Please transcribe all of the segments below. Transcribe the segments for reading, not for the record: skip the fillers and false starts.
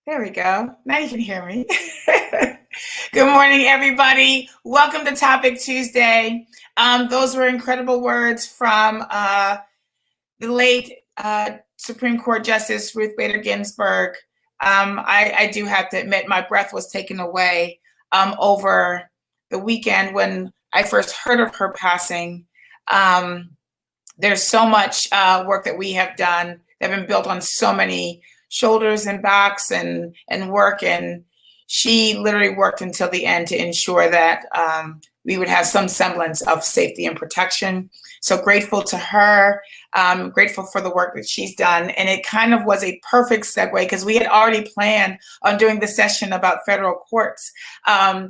There we go. Now you can hear me. Good morning, everybody. Welcome to Topic Tuesday. Those were incredible words from the late Supreme Court Justice Ruth Bader Ginsburg. I do have to admit my breath was taken away over the weekend when I first heard of her passing. There's so much work that we have done that have been built on so many shoulders and backs and work, and she literally worked until the end to ensure that we would have some semblance of safety and protection. So grateful to her, grateful for the work that she's done. And it kind of was a perfect segue because we had already planned on doing the session about federal courts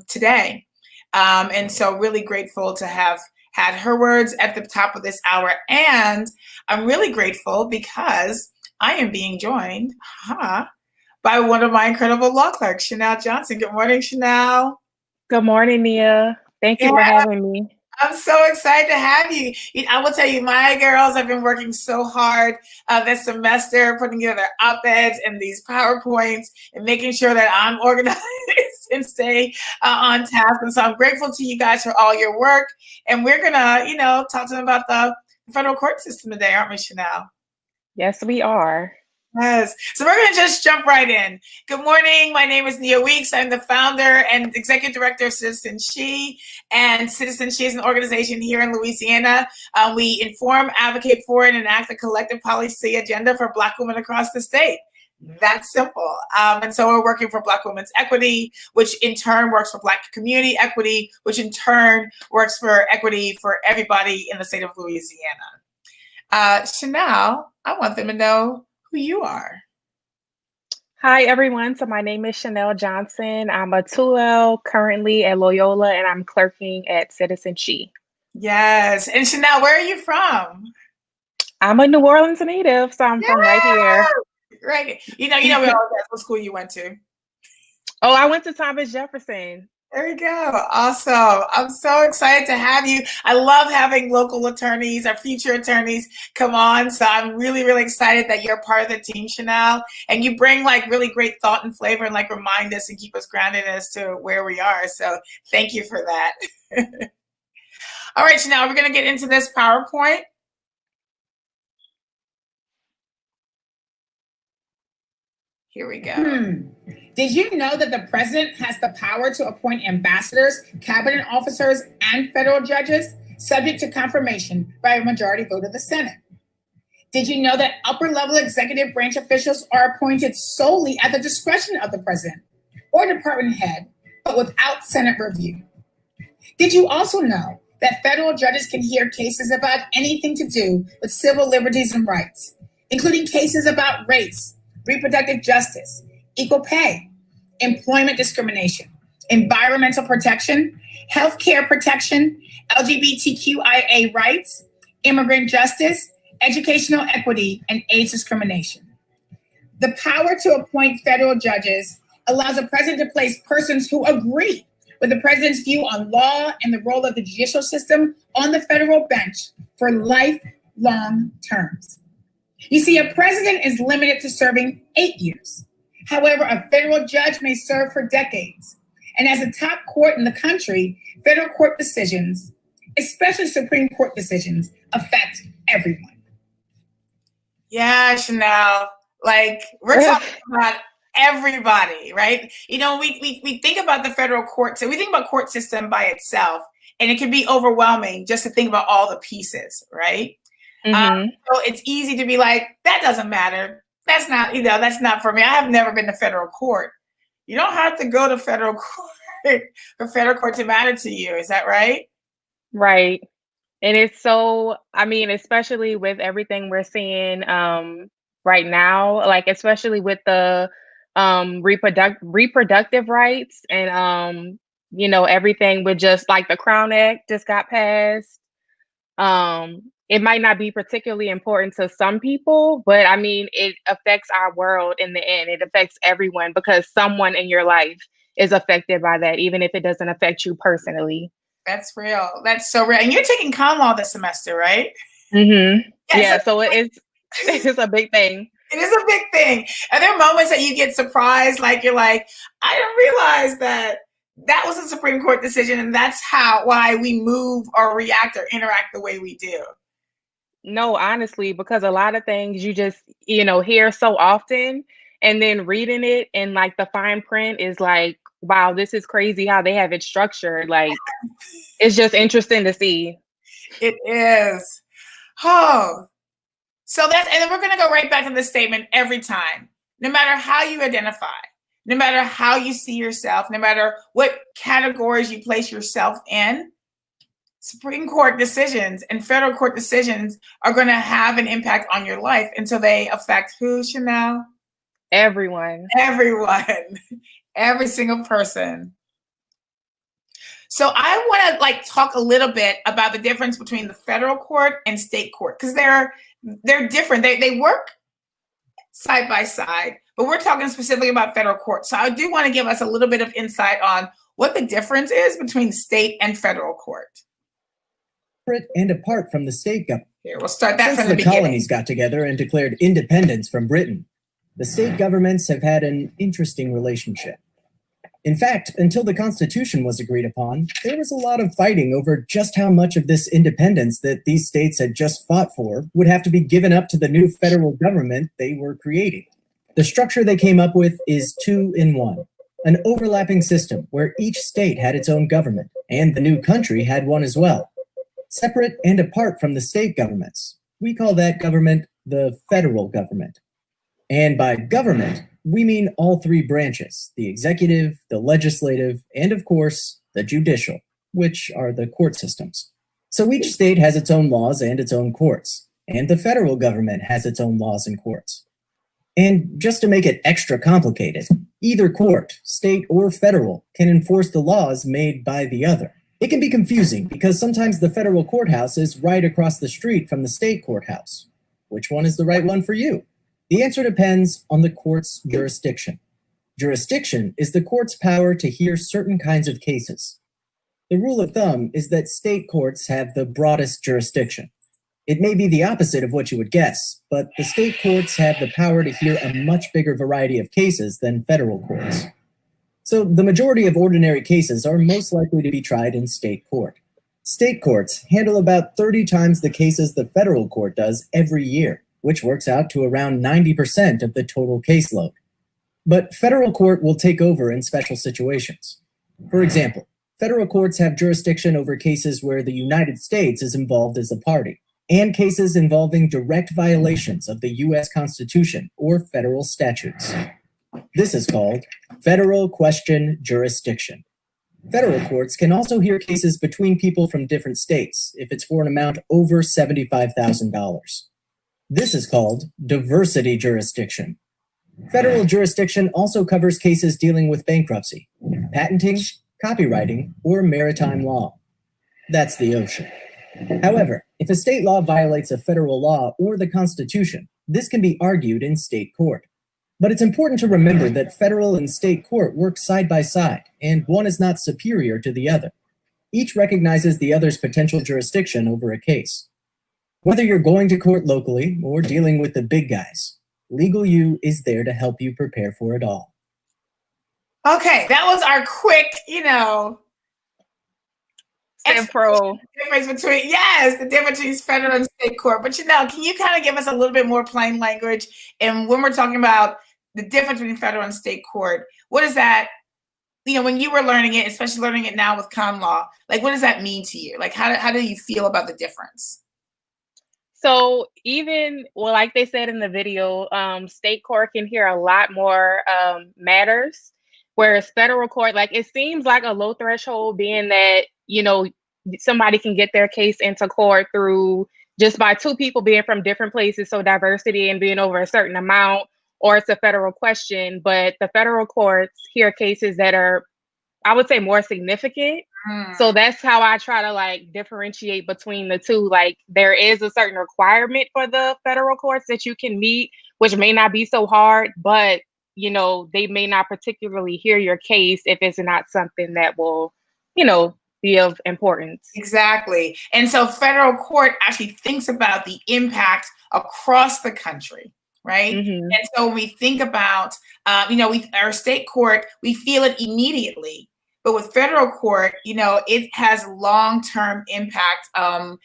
today. And so really grateful to have had her words at the top of this hour. And I'm really grateful because I am being joined by one of my incredible law clerks, Chanel Johnson. Good morning, Chanel. Good morning, Nia. Thank you for having me. I'm so excited to have you. I will tell you, my girls have been working so hard this semester, putting together op-eds and these PowerPoints and making sure that I'm organized and stay on task. And so I'm grateful to you guys for all your work. And we're gonna, talk to them about the federal court system today, aren't we, Chanel? Yes, we are. Yes. So we're going to just jump right in. Good morning. My name is Nia Weeks. I'm the founder and executive director of Citizen She. And Citizen She is an organization here in Louisiana. We inform, advocate for, and enact a collective policy agenda for Black women across the state. That's simple. And so we're working for Black women's equity, which in turn works for Black community equity, which in turn works for equity for everybody in the state of Louisiana. Chanel, I want them to know who you are. Hi, everyone. So my name is Chanel Johnson. I'm a 2L currently at Loyola, and I'm clerking at Citizen She. Yes. And Chanel, where are you from? I'm a New Orleans native, so I'm from right here. Right. We always ask what school you went to. Oh, I went to Thomas Jefferson. There you go. Awesome. I'm so excited to have you. I love having local attorneys, our future attorneys come on. So I'm really, really excited that you're part of the team, Chanel. And you bring really great thought and flavor and remind us and keep us grounded as to where we are. So thank you for that. All right, Chanel, we're going to get into this PowerPoint. Here we go. Did you know that the president has the power to appoint ambassadors, cabinet officers, and federal judges, subject to confirmation by a majority vote of the Senate? Did you know that upper-level executive branch officials are appointed solely at the discretion of the president or department head, but without Senate review? Did you also know that federal judges can hear cases about anything to do with civil liberties and rights, including cases about race, reproductive justice, equal pay, employment discrimination, environmental protection, healthcare protection, LGBTQIA rights, immigrant justice, educational equity, and age discrimination? The power to appoint federal judges allows the president to place persons who agree with the president's view on law and the role of the judicial system on the federal bench for lifelong terms. You see, a president is limited to serving 8 years. However, a federal judge may serve for decades. And as a top court in the country, federal court decisions, especially Supreme Court decisions, affect everyone. Yeah, Chanel, we're talking about everybody, right? We think about the federal court, so we think about court system by itself, and it can be overwhelming just to think about all the pieces, right? So it's easy to be like, that doesn't matter. That's not for me. I have never been to federal court. You don't have to go to federal court for federal court to matter to you. Is that right? Right. And it's so, especially with everything we're seeing right now, especially with the reproductive rights and, everything with just the Crown Act just got passed. It might not be particularly important to some people, but it affects our world in the end. It affects everyone because someone in your life is affected by that, even if it doesn't affect you personally. That's real. That's so real. And you're taking common law this semester, right? Yeah, so it's a big thing. It is a big thing. And there are moments that you get surprised, like you're like, I didn't realize that was a Supreme Court decision, and that's why we move or react or interact the way we do. No, honestly, because a lot of things you just, hear so often, and then reading it and like the fine print is like, wow, this is crazy how they have it structured. Like, it's just interesting to see. It is. Oh, and then we're going to go right back to the statement every time. No matter how you identify, no matter how you see yourself, no matter what categories you place yourself in, Supreme Court decisions and federal court decisions are going to have an impact on your life until they affect who, Chanel? Everyone. Everyone. Every single person. So I want to talk a little bit about the difference between the federal court and state court, because they're different. They work side by side, but we're talking specifically about federal court. So I do want to give us a little bit of insight on what the difference is between state and federal court. And apart from the state government. Here, we'll start that Since from the beginning. colonies got together and declared independence from Britain, the state governments have had an interesting relationship. In fact, until the Constitution was agreed upon, there was a lot of fighting over just how much of this independence that these states had just fought for would have to be given up to the new federal government they were creating. The structure they came up with is 2-in-1, an overlapping system where each state had its own government, and the new country had one as well. Separate and apart from the state governments, we call that government the federal government. And by government, we mean all three branches, the executive, the legislative, and of course, the judicial, which are the court systems. So each state has its own laws and its own courts, and the federal government has its own laws and courts. And just to make it extra complicated, either court, state or federal, can enforce the laws made by the other. It can be confusing because sometimes the federal courthouse is right across the street from the state courthouse. Which one is the right one for you? The answer depends on the court's jurisdiction. Jurisdiction is the court's power to hear certain kinds of cases. The rule of thumb is that state courts have the broadest jurisdiction. It may be the opposite of what you would guess, but the state courts have the power to hear a much bigger variety of cases than federal courts. So the majority of ordinary cases are most likely to be tried in state court. State courts handle about 30 times the cases the federal court does every year, which works out to around 90% of the total caseload. But federal court will take over in special situations. For example, federal courts have jurisdiction over cases where the United States is involved as a party, and cases involving direct violations of the U.S. Constitution or federal statutes. This is called federal question jurisdiction. Federal courts can also hear cases between people from different states if it's for an amount over $75,000. This is called diversity jurisdiction. Federal jurisdiction also covers cases dealing with bankruptcy, patenting, copywriting, or maritime law. That's the ocean. However, if a state law violates a federal law or the Constitution, this can be argued in state court. But it's important to remember that federal and state court work side by side, and one is not superior to the other. Each recognizes the other's potential jurisdiction over a case. Whether you're going to court locally or dealing with the big guys, Legal U is there to help you prepare for it all. Okay, that was our quick, difference between federal and state court. But can you kind of give us a little bit more plain language? And when we're talking about the difference between federal and state court, what is that? When you were learning it, especially learning it now with con law, what does that mean to you? How do you feel about the difference? So like they said in the video, state court can hear a lot more matters, whereas federal court, it seems like a low threshold, being that, somebody can get their case into court through just by two people being from different places. So diversity and being over a certain amount, or it's a federal question. But the federal courts hear cases that are, I would say, more significant. So that's how I try to differentiate between the two. There is a certain requirement for the federal courts that you can meet, which may not be so hard, but they may not particularly hear your case if it's not something that will, be of importance. Exactly. And so federal court actually thinks about the impact across the country, right? Mm-hmm. And so when we think about, our state court, we feel it immediately. But with federal court, it has long-term impact and,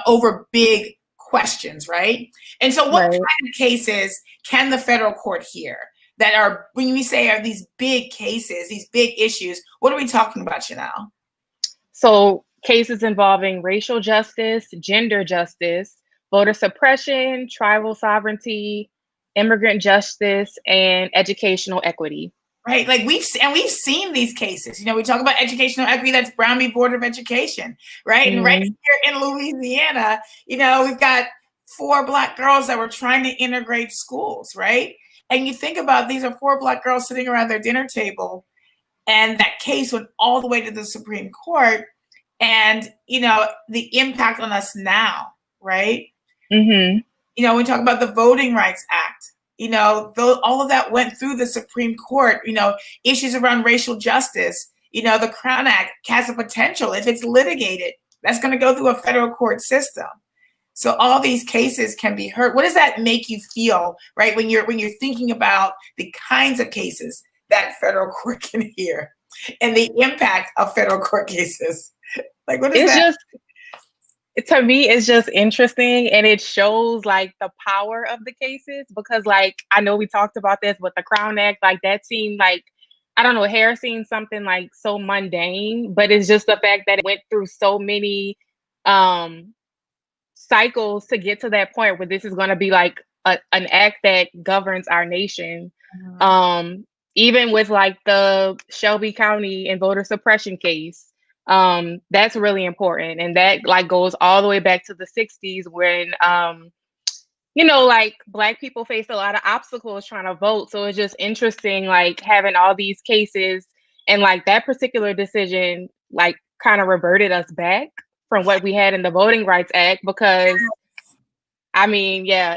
over big questions, right? And so what Right. kind of cases can the federal court hear that are, when we say are these big cases, these big issues, what are we talking about, Chanel? So cases involving racial justice, gender justice, voter suppression, tribal sovereignty, immigrant justice, and educational equity. Right, like we've seen these cases. We talk about educational equity. That's Brown v. Board of Education, right? And right here in Louisiana, we've got 4 Black girls that were trying to integrate schools, right? And you think about, these are 4 Black girls sitting around their dinner table, and that case went all the way to the Supreme Court, and the impact on us now, right? Mm-hmm. We talk about the Voting Rights Act. All of that went through the Supreme Court. Issues around racial justice. The Crown Act has a potential, if it's litigated, that's going to go through a federal court system. So all these cases can be heard. What does that make you feel, right, when you're thinking about the kinds of cases that federal court can hear and the impact of federal court cases? Like, what is that? To me, it's just interesting, and it shows like the power of the cases, because like, I know we talked about this, but the Crown Act, like that seemed like, I don't know, hair seemed something like so mundane, but it's just the fact that it went through so many cycles to get to that point where this is going to be like an act that governs our nation. Mm-hmm. Even with like the Shelby County and voter suppression case, that's really important. And that like goes all the way back to the 60s when, like Black people faced a lot of obstacles trying to vote. So it's just interesting, like having all these cases, and like that particular decision, like kind of reverted us back from what we had in the Voting Rights Act, because I mean, yeah,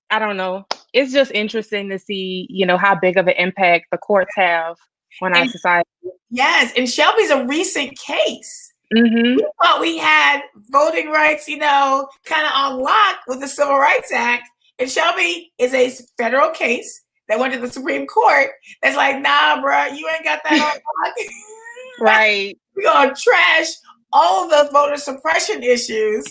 I don't know. It's just interesting to see, how big of an impact the courts have on our society. Yes, and Shelby's a recent case. Mm-hmm. We thought we had voting rights, kind of on lock with the Civil Rights Act. And Shelby is a federal case that went to the Supreme Court. That's like, nah, bro, you ain't got that on lock. Right. We're going to trash all of those voter suppression issues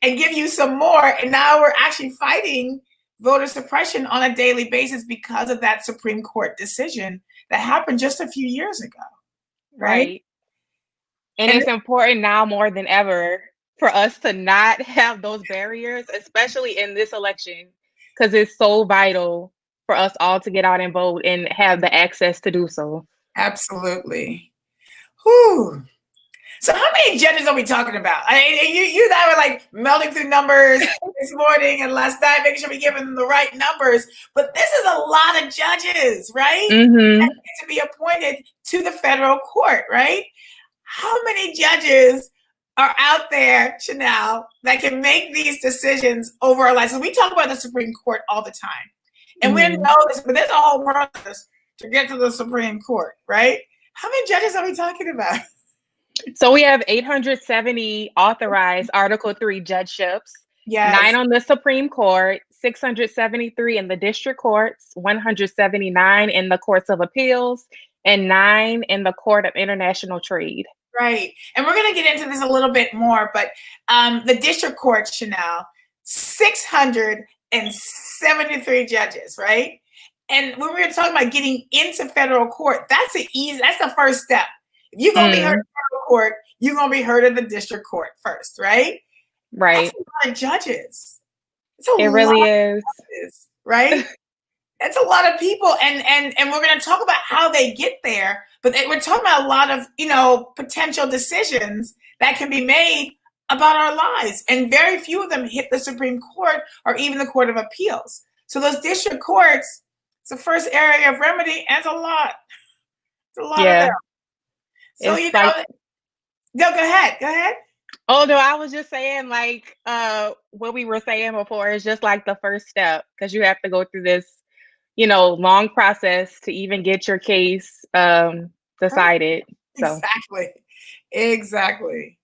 and give you some more. And now we're actually fighting voter suppression on a daily basis because of that Supreme Court decision that happened just a few years ago. Right. And it's important now more than ever for us to not have those barriers, especially in this election, because it's so vital for us all to get out and vote and have the access to do so. Absolutely. Whew. So how many judges are we talking about? You and I were like melding through numbers this morning and last night, making sure we give them the right numbers. But this is a lot of judges, right? Mm-hmm. That need to be appointed to the federal court, right? How many judges are out there, Chanel, that can make these decisions over our lives? So we talk about the Supreme Court all the time. And we know this, but there's a whole process to get to the Supreme Court, right? How many judges are we talking about? So we have 870 authorized Article 3 judgeships, 9 on the Supreme Court, 673 in the district courts, 179 in the courts of appeals, and 9 in the Court of International Trade. Right. And we're going to get into this a little bit more, but the district court, Chanel, 673 judges, right? And when we were talking about getting into federal court, that's the first step. If you're going to be heard in federal court, you're going to be heard in the district court first, right? Right. That's a lot of judges. It really is. Judges, right? That's a lot of people. And we're going to talk about how they get there, but we're talking about a lot of, potential decisions that can be made about our lives. And very few of them hit the Supreme Court or even the Court of Appeals. So those district courts, it's the first area of remedy, and it's a lot. It's a lot of them. So, no, go ahead. Oh, no, I was just saying, like, what we were saying before is just like the first step, because you have to go through this, long process to even get your case decided. So. Exactly.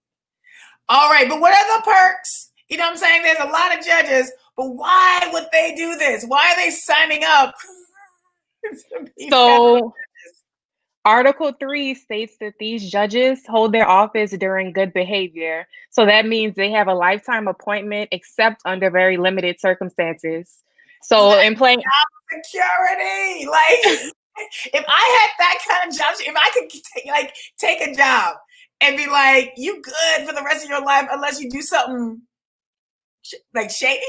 All right, but what are the perks? You know what I'm saying? There's a lot of judges, But why would they do this? Why are they signing up? So Article 3 states that these judges hold their office during good behavior. So that means they have a lifetime appointment except under very limited circumstances. So in plain security, like if I had that kind of job, if I could take a job and be like, you good for the rest of your life unless you do something like shady,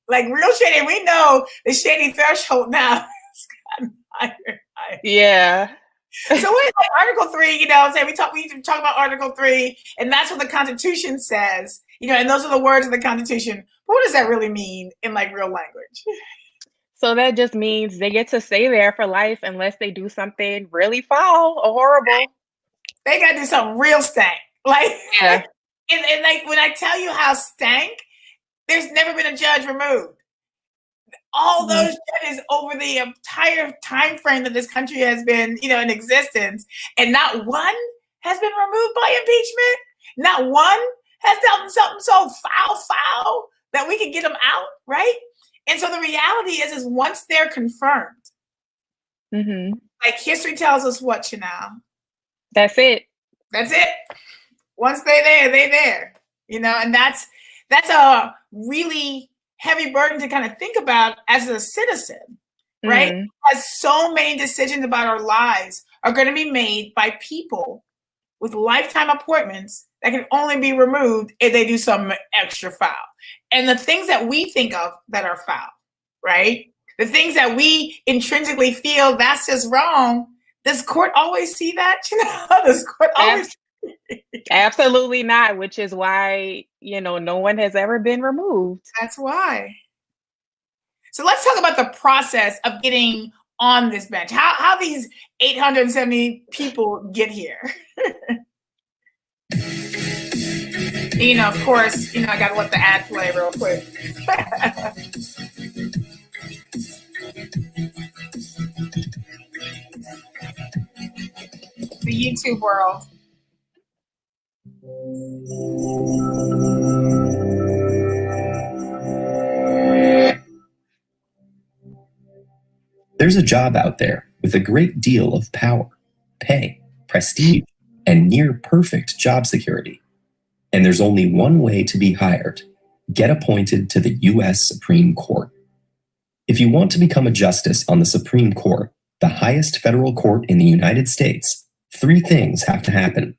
like real shady. And we know the shady threshold now is gotten higher. Yeah. So what is like Article 3, you know, say we talk about Article 3, and that's what the Constitution says, you know, and those are the words of the Constitution. But what does that really mean in like real language? So that just means they get to stay there for life unless they do something really foul or horrible. They got to do something real stank. Like, yeah. and like when I tell you how stank, there's never been a judge removed. All those judges over the entire time frame that this country has been, you know, in existence, and not one has been removed by impeachment. Not one has done something so foul that we can get them out, right? And so the reality is once they're confirmed, like history tells us what, Chanel? That's it. That's it. Once they're there, you know, and that's a really heavy burden to kind of think about as a citizen, right? Because so many decisions about our lives are going to be made by people with lifetime appointments that can only be removed if they do something extra foul. And the things that we think of that are foul, right? The things that we intrinsically feel that's just wrong. Does court always see that? You know, does court always? Absolutely not, which is why, you know, no one has ever been removed. That's why. So let's talk about the process of getting on this bench. How these 870 people get here. You know, of course, you know, I got to let the ad play real quick. The YouTube world. There's a job out there with a great deal of power, pay, prestige, and near perfect job security. And there's only one way to be hired: get appointed to the U.S. Supreme Court. If you want to become a justice on the Supreme Court, the highest federal court in the United States, 3 things have to happen.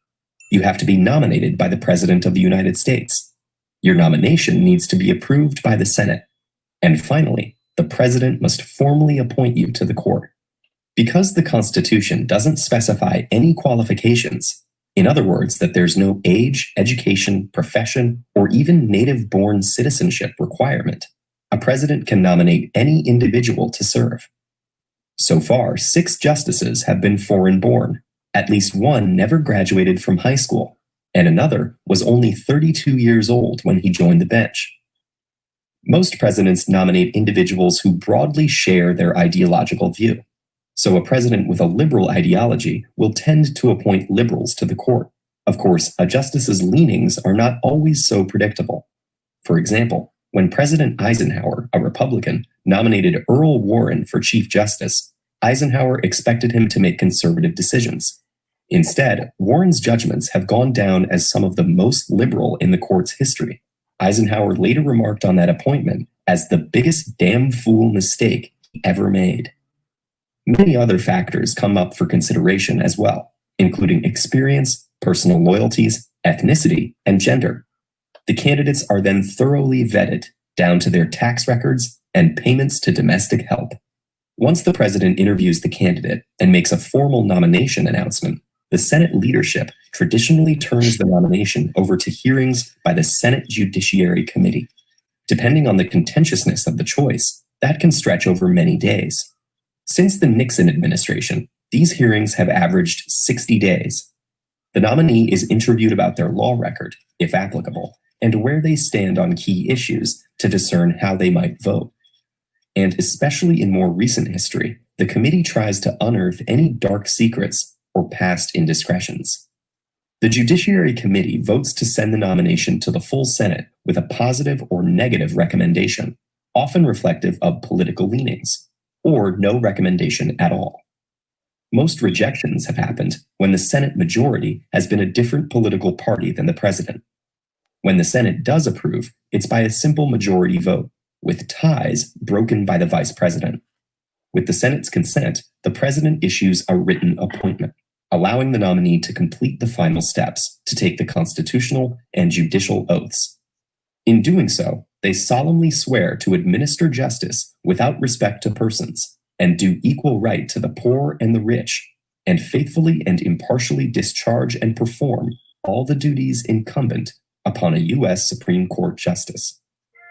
You have to be nominated by the President of the United States. Your nomination needs to be approved by the Senate. And finally, the President must formally appoint you to the court. Because the Constitution doesn't specify any qualifications, in other words, that there's no age, education, profession, or even native-born citizenship requirement, a president can nominate any individual to serve. So far, 6 justices have been foreign-born. At least one never graduated from high school, and another was only 32 years old when he joined the bench. Most presidents nominate individuals who broadly share their ideological view. So a president with a liberal ideology will tend to appoint liberals to the court. Of course, a justice's leanings are not always so predictable. For example, when President Eisenhower, a Republican, nominated Earl Warren for Chief Justice, Eisenhower expected him to make conservative decisions. Instead, Warren's judgments have gone down as some of the most liberal in the court's history. Eisenhower later remarked on that appointment as the biggest damn fool mistake he ever made. Many other factors come up for consideration as well, including experience, personal loyalties, ethnicity, and gender. The candidates are then thoroughly vetted, down to their tax records and payments to domestic help. Once the president interviews the candidate and makes a formal nomination announcement, the Senate leadership traditionally turns the nomination over to hearings by the Senate Judiciary Committee. Depending on the contentiousness of the choice, that can stretch over many days. Since the Nixon administration, these hearings have averaged 60 days. The nominee is interviewed about their law record, if applicable, and where they stand on key issues to discern how they might vote. And especially in more recent history, the committee tries to unearth any dark secrets or past indiscretions. The Judiciary Committee votes to send the nomination to the full Senate with a positive or negative recommendation. often reflective of political leanings, or no recommendation at all. Most rejections have happened when the Senate majority has been a different political party than the president. When the Senate does approve, it's by a simple majority vote, with ties broken by the vice president. With the Senate's consent, the president issues a written appointment, allowing the nominee to complete the final steps to take the constitutional and judicial oaths. In doing so, they solemnly swear to administer justice without respect to persons, and do equal right to the poor and the rich, and faithfully and impartially discharge and perform all the duties incumbent upon a U.S. Supreme Court justice.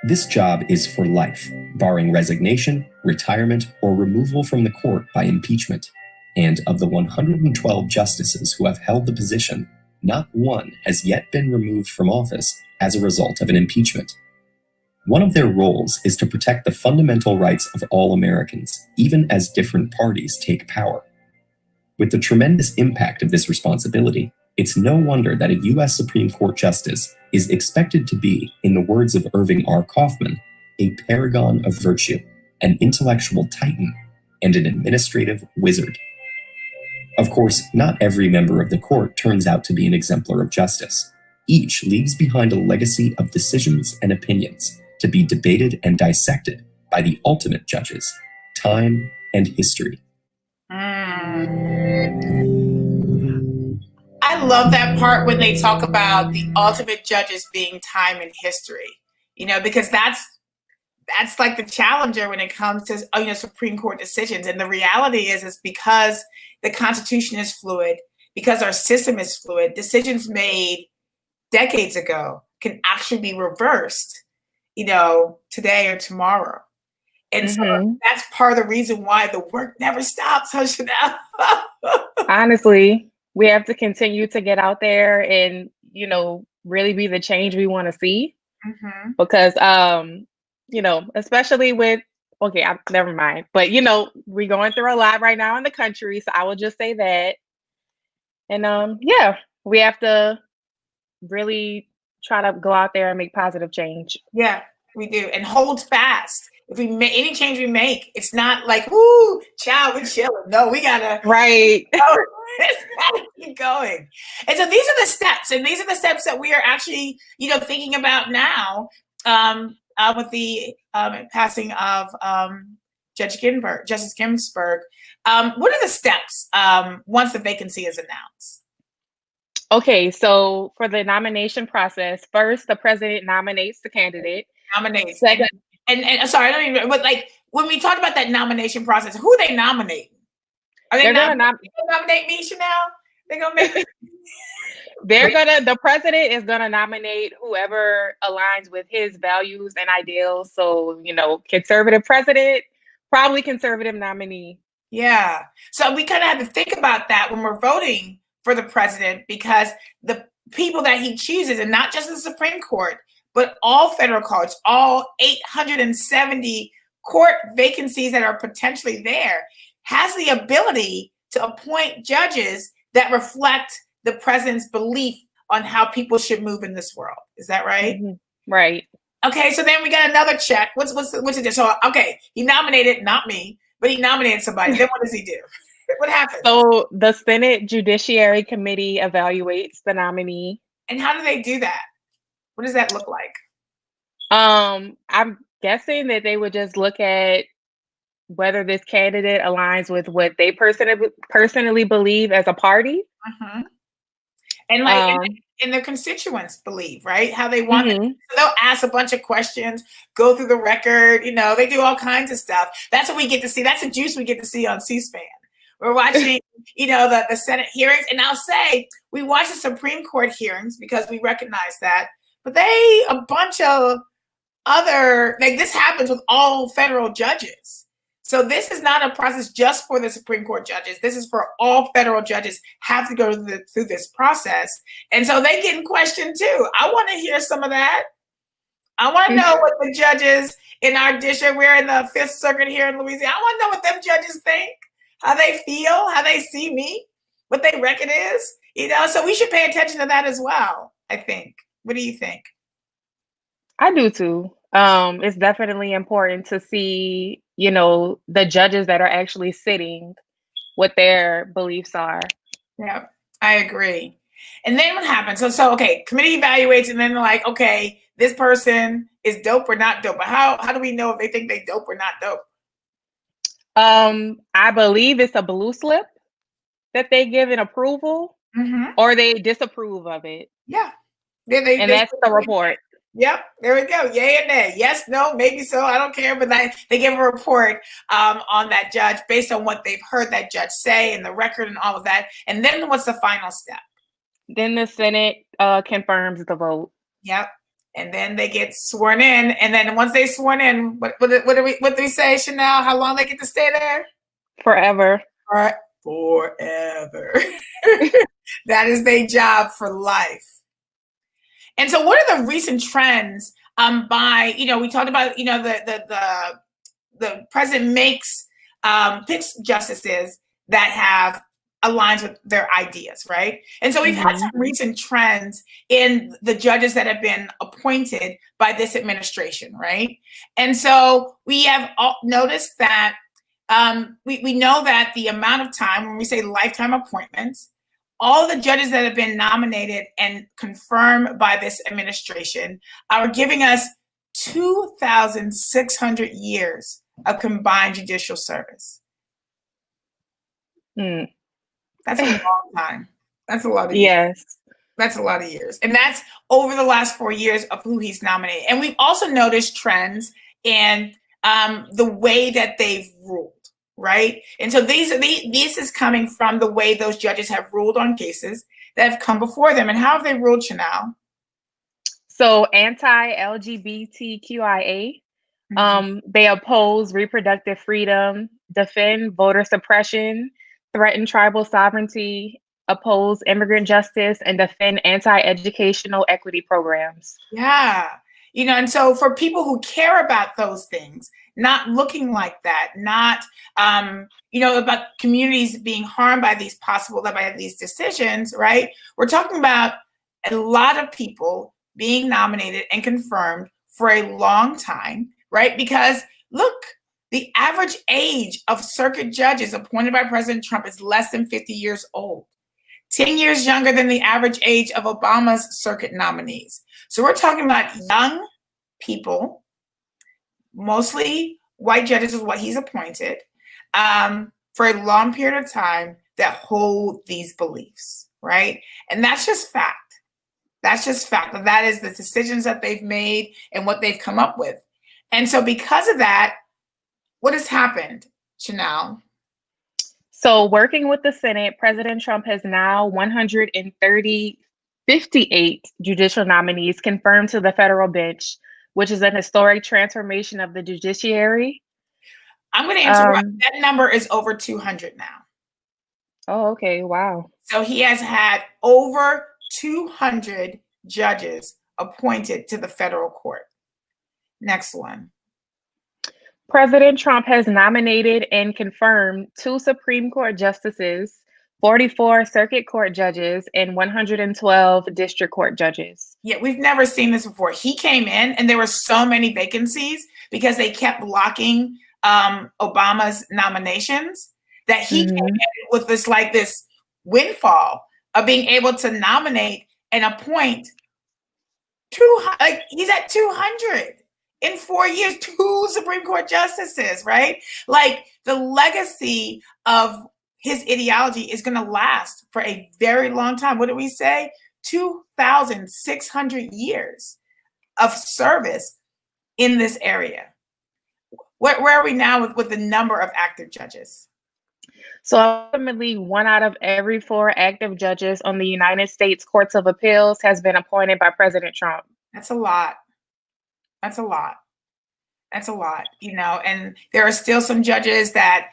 This job is for life, barring resignation, retirement, or removal from the court by impeachment. And of the 112 justices who have held the position, not one has yet been removed from office as a result of an impeachment. One of their roles is to protect the fundamental rights of all Americans, even as different parties take power. With the tremendous impact of this responsibility, it's no wonder that a U.S. Supreme Court justice is expected to be, in the words of Irving R. Kaufman, a paragon of virtue, an intellectual titan, and an administrative wizard. Of course, not every member of the court turns out to be an exemplar of justice. Each leaves behind a legacy of decisions and opinions to be debated and dissected by the ultimate judges, time and history. I love that part when they talk about the ultimate judges being time and history, because that's like the challenger when it comes to Supreme Court decisions. And the reality is because the Constitution is fluid, because our system is fluid, decisions made decades ago can actually be reversed, today or tomorrow. And so that's part of the reason why the work never stops, Chanel. Honestly, we have to continue to get out there and, really be the change we want to see. Because, especially with, never mind. But, we're going through a lot right now in the country. So I will just say that. And we have to really try to go out there and make positive change. Yeah, we do. And hold fast. If we make any change we make, it's not like, whoo, child, we're chilling. No, we gotta keep going. And so these are the steps, and these are the steps that we are actually, thinking about now with the passing of Justice Ginsburg. What are the steps once the vacancy is announced? Okay, so for the nomination process, first the president nominates the candidate. Second, and sorry, I don't even. But like when we talk about that nomination process, who are they nominating? Are they going to nominate me, Chanel? They're gonna make me. The president is gonna nominate whoever aligns with his values and ideals. So conservative president, probably conservative nominee. Yeah. So we kind of have to think about that when we're voting for the president, because the people that he chooses, and not just the Supreme Court, but all federal courts, all 870 court vacancies that are potentially there, has the ability to appoint judges that reflect the president's belief on how people should move in this world. Is that right? Right. Okay, so then we got another check. What's it? So okay, he nominated, not me, but he nominated somebody. Then what does he do? What happens? So the Senate Judiciary Committee evaluates the nominee. And how do they do that? What does that look like? I'm guessing that they would just look at whether this candidate aligns with what they personally believe as a party. And and their constituents believe, right? How they want it. So they'll ask a bunch of questions, go through the record, they do all kinds of stuff. That's what we get to see. That's the juice we get to see on C-SPAN. We're watching, the Senate hearings. And I'll say we watch the Supreme Court hearings because we recognize that. But a bunch of other, this happens with all federal judges. So this is not a process just for the Supreme Court judges. This is for all federal judges have to go through this process. And so they get in question too. I want to hear some of that. I want to know what the judges in our district, we're in the 5th Circuit here in Louisiana. I want to know what them judges think, how they feel, how they see me, what their record is, so we should pay attention to that as well, I think. What do you think? I do too. It's definitely important to see, the judges that are actually sitting, what their beliefs are. Yeah, I agree. And then what happens? So okay, committee evaluates, and then they're like, okay, this person is dope or not dope. But how do we know if they think they dope or not dope? I believe it's a blue slip that they give an approval, or they disapprove of it. Yeah. And that's the report. Yep, there we go. Yay and nay. Yes, no, maybe so. I don't care. But they give a report on that judge based on what they've heard that judge say and the record and all of that. And then what's the final step? Then the Senate confirms the vote. Yep. And then they get sworn in. And then once they sworn in, what do we say, Chanel? How long they get to stay there? Forever. Forever. That is their job for life. And so what are the recent trends by, we talked about, the president picks justices that have aligns with their ideas, right? And so we've had some recent trends in the judges that have been appointed by this administration, right? And so we have noticed that we know that the amount of time, when we say lifetime appointments, all the judges that have been nominated and confirmed by this administration are giving us 2,600 years of combined judicial service. That's a long time. That's a lot of years. Yes. That's a lot of years. And that's over the last 4 years of who he's nominated. And we've also noticed trends in the way that they've ruled. Right. And so this is coming from the way those judges have ruled on cases that have come before them. And how have they ruled, Chanel? So anti-LGBTQIA, they oppose reproductive freedom, defend voter suppression, threaten tribal sovereignty, oppose immigrant justice, and defend anti-educational equity programs. Yeah. And so for people who care about those things, not looking like that, not, about communities being harmed by these decisions, right? We're talking about a lot of people being nominated and confirmed for a long time, right? Because look, the average age of circuit judges appointed by President Trump is less than 50 years old, 10 years younger than the average age of Obama's circuit nominees. So we're talking about young people, mostly white judges is what he's appointed, for a long period of time that hold these beliefs, right? And that's just fact. That's just fact. That is the decisions that they've made and what they've come up with. And so because of that, what has happened, Chanel? So working with the Senate, President Trump has now 58 judicial nominees confirmed to the federal bench, which is an historic transformation of the judiciary. I'm going to interrupt. That number is over 200 now. Oh, okay. Wow. So he has had over 200 judges appointed to the federal court. Next one. President Trump has nominated and confirmed 2 Supreme Court justices, 44 circuit court judges, and 112 district court judges. Yeah, we've never seen this before. He came in and there were so many vacancies because they kept blocking Obama's nominations that he came in with this windfall of being able to nominate and appoint he's at 200 in 4 years, 2 Supreme Court justices, right? Like the legacy of his ideology is going to last for a very long time. What did we say? 2,600 years of service in this area. Where are we now with the number of active judges? So ultimately, 1 out of every 4 active judges on the United States Courts of Appeals has been appointed by President Trump. That's a lot. That's a lot. That's a lot, and there are still some judges that,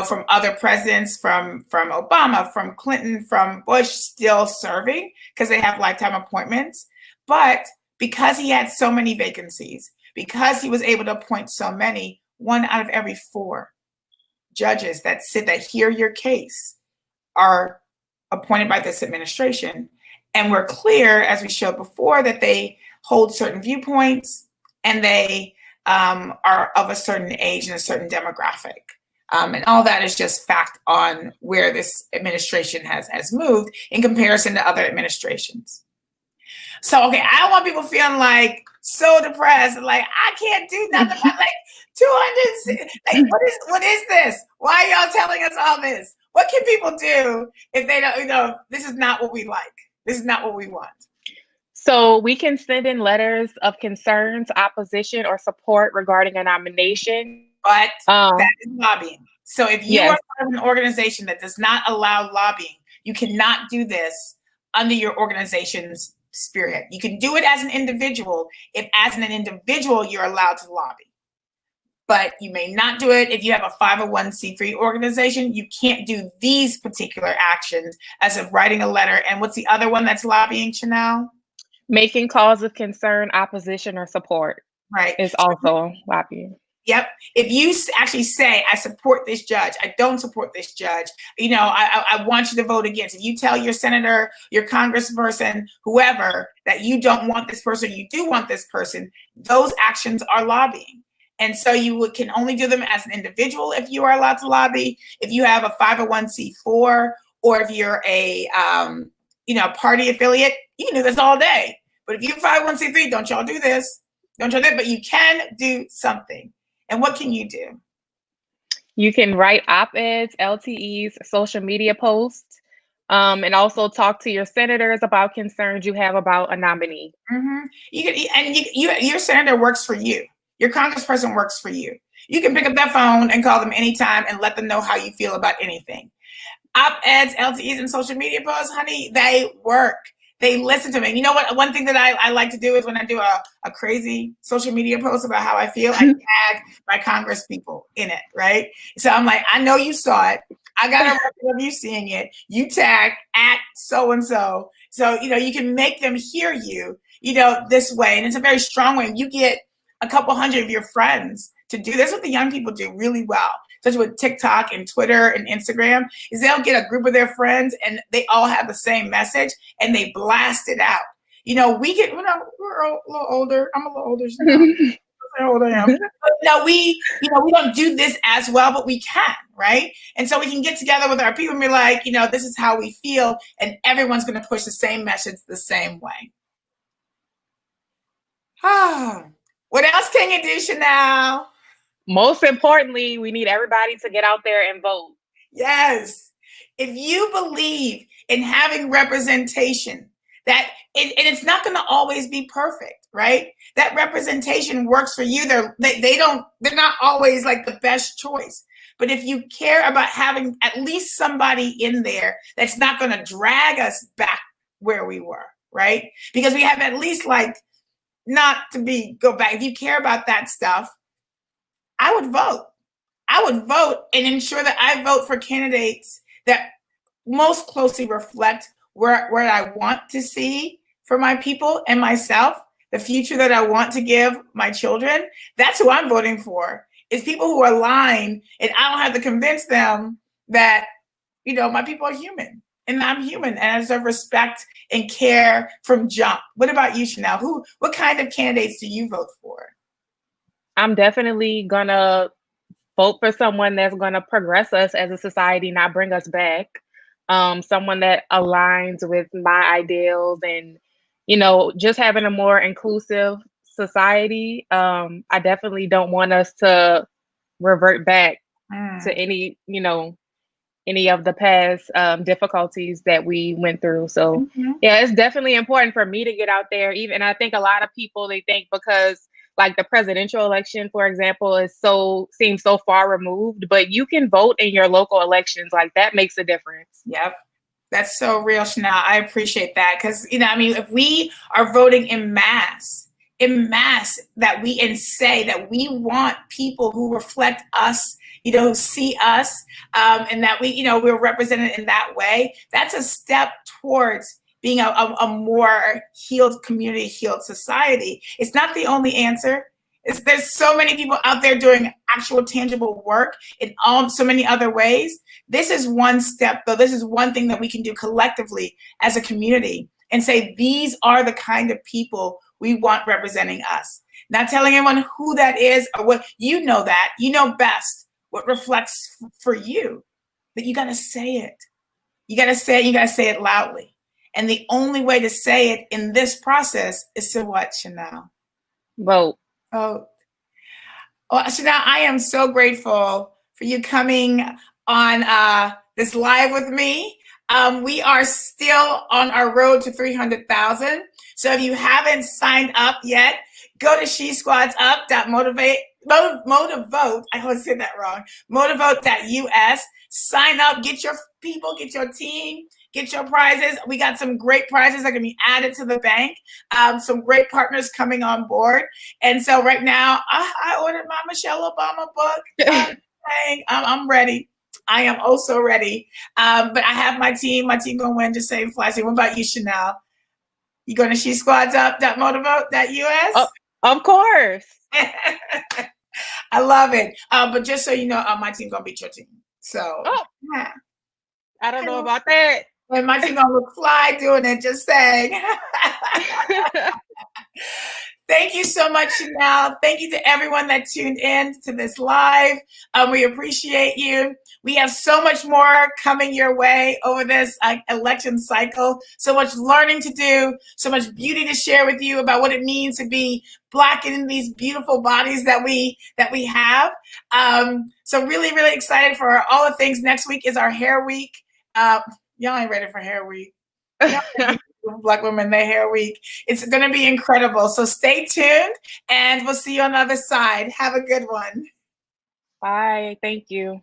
from other presidents, from Obama, from Clinton, from Bush, still serving because they have lifetime appointments. But because he had so many vacancies, because he was able to appoint so many, 1 out of every 4 judges that hear your case are appointed by this administration. And we're clear, as we showed before, that they hold certain viewpoints and they are of a certain age and a certain demographic. And all that is just fact on where this administration has moved in comparison to other administrations. So, okay, I don't want people feeling like so depressed, like I can't do nothing about like 200. Like, what is this? Why are y'all telling us all this? What can people do if they don't, this is not what we like. This is not what we want. So we can send in letters of concerns, opposition, or support regarding a nomination. But that is lobbying. So if you Yes. are part of an organization that does not allow lobbying, you cannot do this under your organization's spearhead. You can do it as an individual if as an individual you're allowed to lobby. But you may not do it if you have a 501c3 organization. You can't do these particular actions as of writing a letter. And what's the other one that's lobbying, Chanel? Making calls of concern, opposition, or support. Right. Is also lobbying. Yep. If you actually say, I support this judge, I don't support this judge, I want you to vote against. If you tell your senator, your congressperson, whoever, that you don't want this person, you do want this person, those actions are lobbying. And so you can only do them as an individual if you are allowed to lobby. If you have a 501c4 or if you're a party affiliate, you can do this all day. But if you're 501c3, don't y'all do this. Don't y'all do it, but you can do something. And what can you do? You can write op-eds, LTEs, social media posts, and also talk to your senators about concerns you have about a nominee. Mm-hmm. Your senator works for you. Your congressperson works for you. You can pick up that phone and call them anytime and let them know how you feel about anything. Op-eds, LTEs, and social media posts, honey, they work. They listen to me. You know what? One thing that I like to do is when I do a crazy social media post about how I feel, I tag my Congress people in it, right? So I'm like, I know you saw it. I got a record of you seeing it. You tag at so-and-so. So, you can make them hear you, this way. And it's a very strong way. You get a couple hundred of your friends to do this. What the young people do really well, especially with TikTok and Twitter and Instagram, is they'll get a group of their friends and they all have the same message and they blast it out. We're a little older. I'm a little older. How old I am. But we don't do this as well, but we can, right? And so we can get together with our people and be like, this is how we feel, and everyone's going to push the same message the same way. What else can you do, Chanel? Most importantly, we need everybody to get out there and vote. Yes. If you believe in having representation, and it's not going to always be perfect, right? That representation works for you. They're not always like the best choice. But if you care about having at least somebody in there that's not going to drag us back where we were, right? Because we have at least go back. If you care about that stuff, I would vote. I would vote and ensure that I vote for candidates that most closely reflect where I want to see for my people and myself, the future that I want to give my children. That's who I'm voting for, is people who align, and I don't have to convince them that, my people are human and I'm human and I deserve respect and care from jump. What about you, Chanel? What kind of candidates do you vote for? I'm definitely gonna vote for someone that's gonna progress us as a society, not bring us back. Someone that aligns with my ideals and, just having a more inclusive society. I definitely don't want us to revert back to any of the past difficulties that we went through. So yeah, it's definitely important for me to get out there. Even I think a lot of people, they think because like the presidential election, for example, seems so far removed, but you can vote in your local elections. Like that makes a difference. Yep. That's so real, Chanel. I appreciate that. Because, if we are voting in mass, and say that we want people who reflect us, see us, and that we're represented in that way, that's a step towards being a more healed community, healed society. It's not the only answer. There's so many people out there doing actual tangible work in so many other ways. This is one step, though. This is one thing that we can do collectively as a community and say, these are the kind of people we want representing us. Not telling anyone who that is or what, you know that. You know best what reflects for you. But you got to say it. You got to say it. You got to say it loudly. And the only way to say it in this process is to what, Chanel? Vote. Oh, Chanel, I am so grateful for you coming on this live with me. We are still on our road to 300,000. So if you haven't signed up yet, go to SheSquadsUp.motivate. Motivote, I always say that wrong. Motivote.us. Sign up, get your people, get your team, get your prizes. We got some great prizes that are going to be added to the bank. Some great partners coming on board. And so right now, I ordered my Michelle Obama book. I'm ready. I am also ready. But I have my team. My team going to win, just saying flashy. What about you, Chanel? You going to SheSquadsUp.motivote.us? Oh, of course. I love it. But just so you know, my team going to beat your team. So, yeah. I don't know about that. And my team going to look fly doing it, just saying. Thank you so much, Chanel. Thank you to everyone that tuned in to this live. We appreciate you. We have so much more coming your way over this election cycle. So much learning to do, so much beauty to share with you about what it means to be Black in these beautiful bodies that we have. So really, really excited for all the things. Next week is our hair week. Y'all ain't ready for hair week. Black women, their hair week. It's going to be incredible. So stay tuned and we'll see you on the other side. Have a good one. Bye. Thank you.